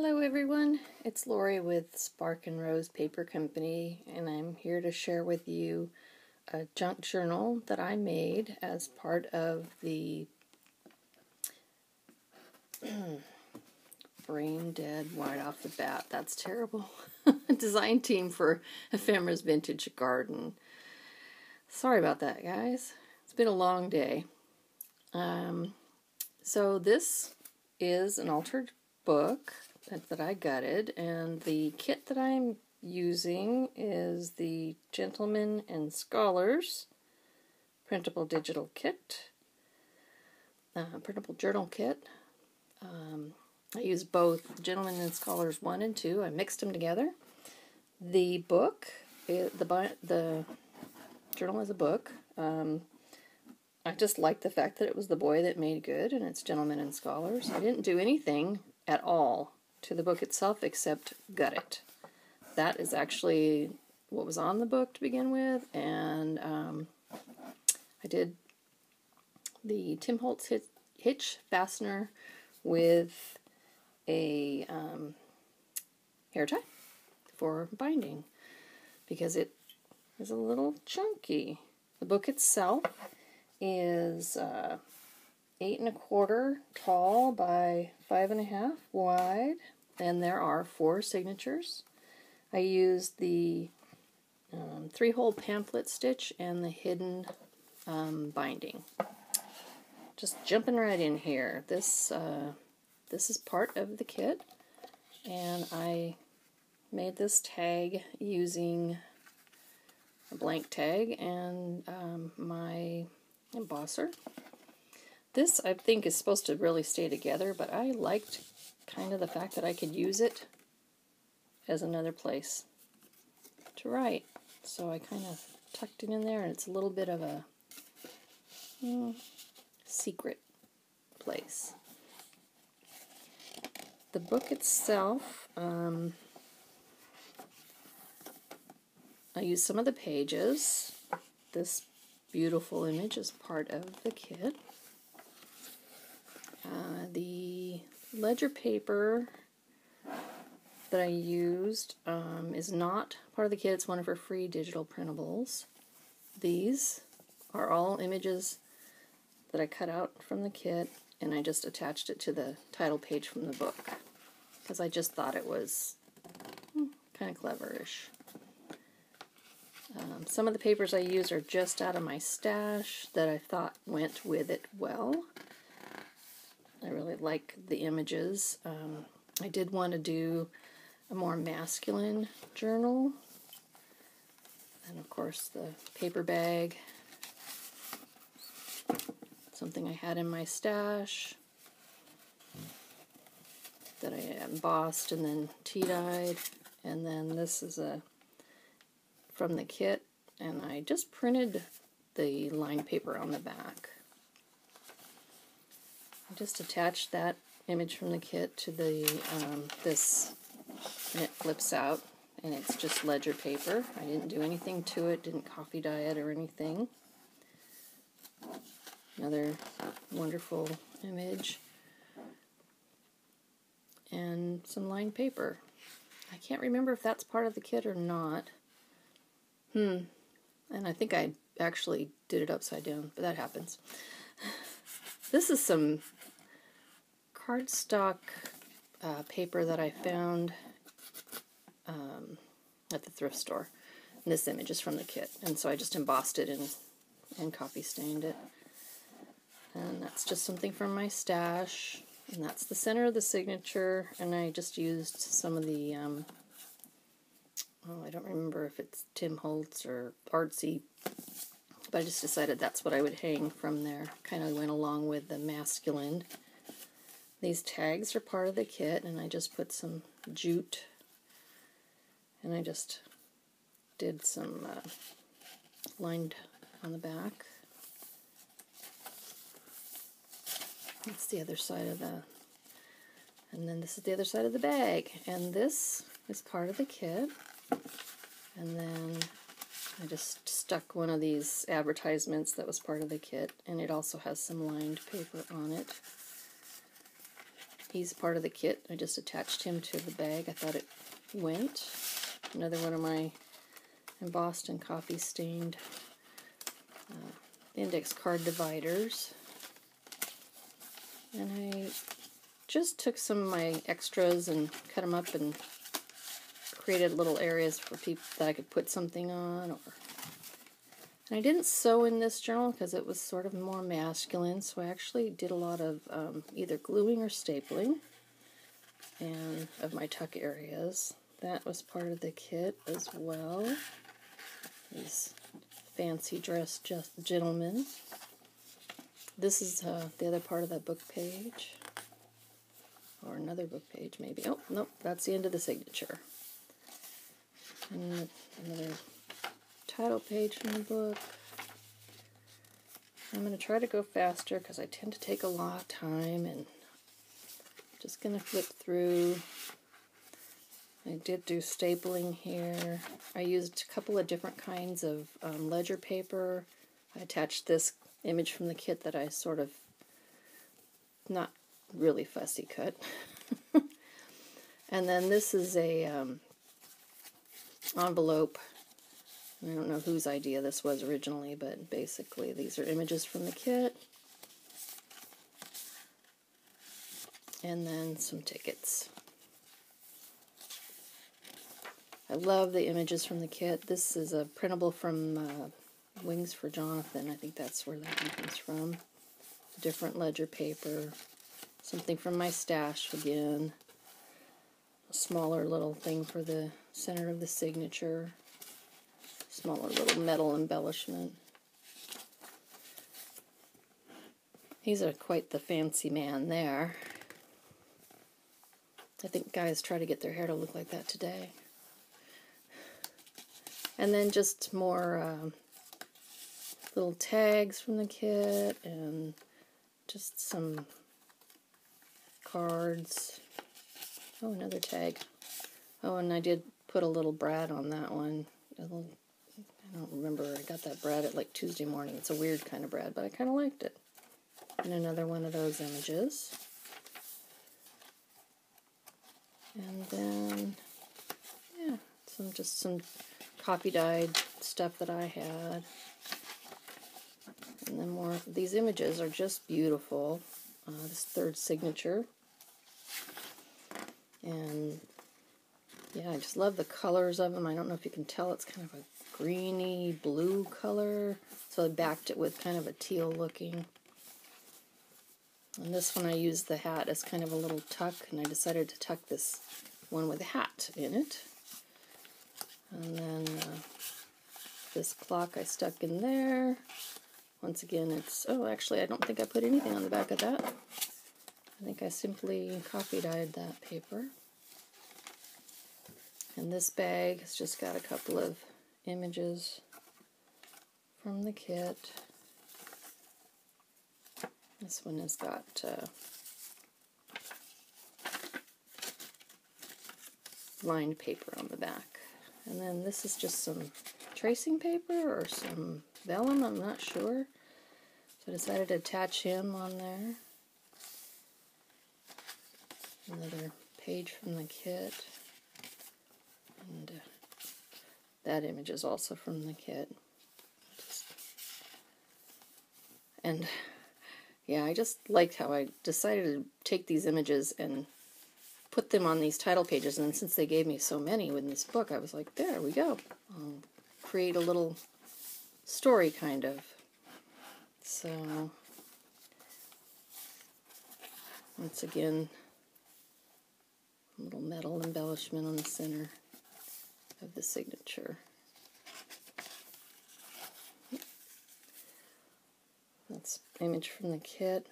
Hello everyone, it's Lori with Spark and Rose Paper Company, and I'm here to share with you a junk journal that I made as part of the brain dead right off the bat, that's terrible, design team for Ephemera's Vintage Garden. Sorry about that, guys. It's been a long day. So this is an altered book that I gutted, and the kit that I'm using is the Gentlemen and Scholars printable digital kit, printable journal kit. I use both Gentlemen and Scholars 1 and 2. I mixed them together. The book, the journal is a book. I just like the fact that it was the boy that made good, and it's Gentlemen and Scholars. I didn't do anything at all to the book itself except gut it. That is actually what was on the book to begin with, and I did the Tim Holtz hitch fastener with a hair tie for binding because it is a little chunky. The book itself is 8 1/4 tall by 5 1/2 wide, and there are 4 signatures. I used the 3-hole pamphlet stitch and the hidden binding. Just jumping right in here. This is part of the kit, and I made this tag using a blank tag and my embosser. This, I think, is supposed to really stay together, but I liked kind of the fact that I could use it as another place to write. So I kind of tucked it in there, and it's a little bit of a secret place. The book itself, I used some of the pages. This beautiful image is part of the kit. The ledger paper that I used is not part of the kit. It's one of her free digital printables. These are all images that I cut out from the kit, and I just attached it to the title page from the book because I just thought it was kind of cleverish. Some of the papers I use are just out of my stash that I thought went with it well. I really like the images. I did want to do a more masculine journal. And of course the paper bag. Something I had in my stash that I embossed and then tea-dyed. And then this is from the kit, and I just printed the lined paper on the back. I just attached that image from the kit to the this, and it flips out, and it's just ledger paper. I didn't do anything to it, didn't coffee dye it or anything. Another wonderful image. And some lined paper. I can't remember if that's part of the kit or not. And I think I actually did it upside down, but that happens. This is some cardstock paper that I found at the thrift store. And this image is from the kit, and so I just embossed it and coffee stained it. And that's just something from my stash, and that's the center of the signature, and I just used some of the I don't remember if it's Tim Holtz or Artsy, but I just decided that's what I would hang from there. Kind of went along with the masculine. These tags are part of the kit, and I just put some jute, and I just did some lined on the back. That's the other side of the, and then this is the other side of the bag, and this is part of the kit. And then I just stuck one of these advertisements that was part of the kit, and it also has some lined paper on it. He's part of the kit. I just attached him to the bag. I thought it went. Another one of my embossed and coffee stained index card dividers. And I just took some of my extras and cut them up and created little areas for people that I could put something on. And I didn't sew in this journal because it was sort of more masculine, so I actually did a lot of either gluing or stapling and of my tuck areas. That was part of the kit as well. These fancy dressed gentlemen. This is the other part of that book page. Or another book page, maybe. Oh, nope, that's the end of the signature. And another title page from the book. I'm going to try to go faster because I tend to take a lot of time, and just going to flip through. I did do stapling here. I used a couple of different kinds of ledger paper. I attached this image from the kit that I sort of not really fussy cut. And then this is a envelope. I don't know whose idea this was originally, but basically these are images from the kit. And then some tickets. I love the images from the kit. This is a printable from Wings for Jonathan. I think that's where that one comes from. Different ledger paper. Something from my stash again. A smaller little thing for the center of the signature. Smaller little metal embellishment. He's quite the fancy man there. I think guys try to get their hair to look like that today. And then just more little tags from the kit and just some cards. Oh, another tag. Oh, and I did put a little brad on that one. I don't remember. I got that brad at like Tuesday morning. It's a weird kind of brad, but I kind of liked it. And another one of those images. And then, yeah, just some copy dyed stuff that I had. And then more. These images are just beautiful. This third signature. And yeah, I just love the colors of them. I don't know if you can tell, it's kind of a greeny blue color. So I backed it with kind of a teal looking. And this one I used the hat as kind of a little tuck, and I decided to tuck this one with a hat in it. And then this clock I stuck in there. Once again, it's, oh, actually I don't think I put anything on the back of that. I think I simply copy dyed that paper. And this bag has just got a couple of images from the kit. This one has got lined paper on the back. And then this is just some tracing paper or some vellum, I'm not sure. So I decided to attach him on there. Another page from the kit. And that image is also from the kit. And yeah, I just liked how I decided to take these images and put them on these title pages, and since they gave me so many in this book, I was like, there we go. I'll create a little story, kind of. So, once again, a little metal embellishment on the center of the signature. That's an image from the kit.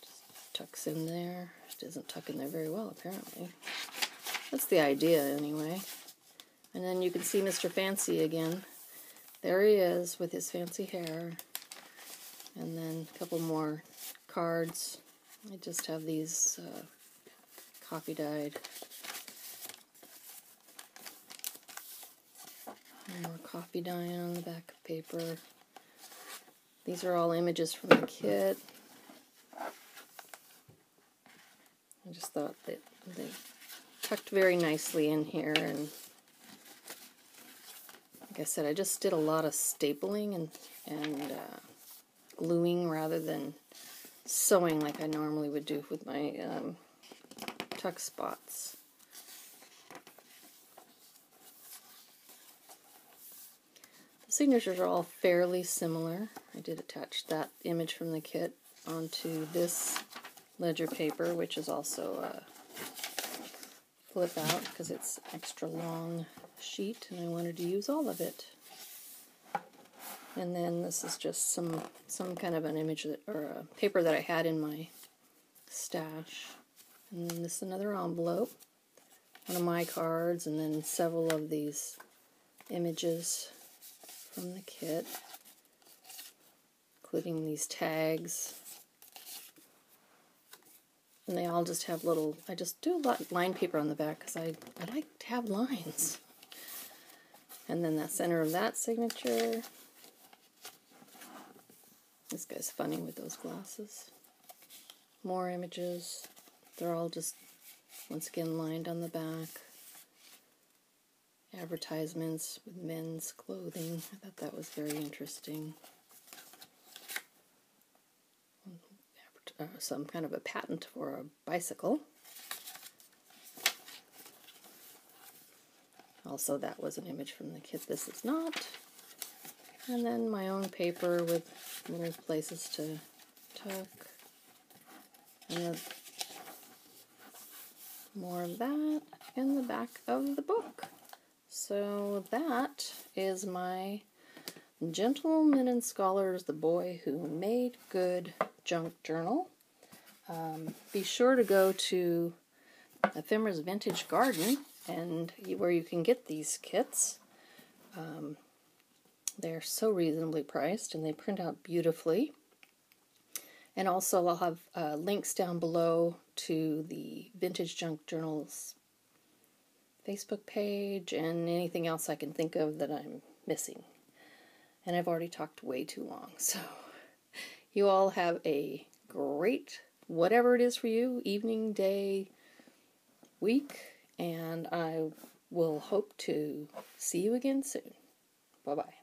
Just tucks in there. It doesn't tuck in there very well, apparently. That's the idea, anyway. And then you can see Mr. Fancy again. There he is with his fancy hair. And then a couple more cards. I just have these copy dyed. More copy dyeing on the back of paper. These are all images from the kit. I just thought that they tucked very nicely in here, and like I said, I just did a lot of stapling and gluing rather than sewing like I normally would do with my tuck spots. The signatures are all fairly similar. I did attach that image from the kit onto this ledger paper, which is also flip out because it's extra long sheet and I wanted to use all of it. And then this is just some kind of an image that, or a paper that I had in my stash. And then this is another envelope, one of my cards, and then several of these images from the kit, including these tags. And they all just have little, I just do a lot of line paper on the back because I like to have lines. And then the center of that signature. This guy's funny with those glasses. More images. They're all just, once again, lined on the back. Advertisements with men's clothing. I thought that was very interesting. Some kind of a patent for a bicycle. Also, that was an image from the kit. This is not. And then my own paper with little places to tuck. And more of that in the back of the book. So that is my Gentleman and Scholars, the Boy Who Made Good Junk Journal. Be sure to go to Ephemera's Vintage Garden and where you can get these kits. They're so reasonably priced and they print out beautifully. And also I'll have links down below to the Vintage Junk Journal's Facebook page and anything else I can think of that I'm missing. And I've already talked way too long, so you all have a great whatever it is for you, evening, day, week, and I will hope to see you again soon. Bye-bye.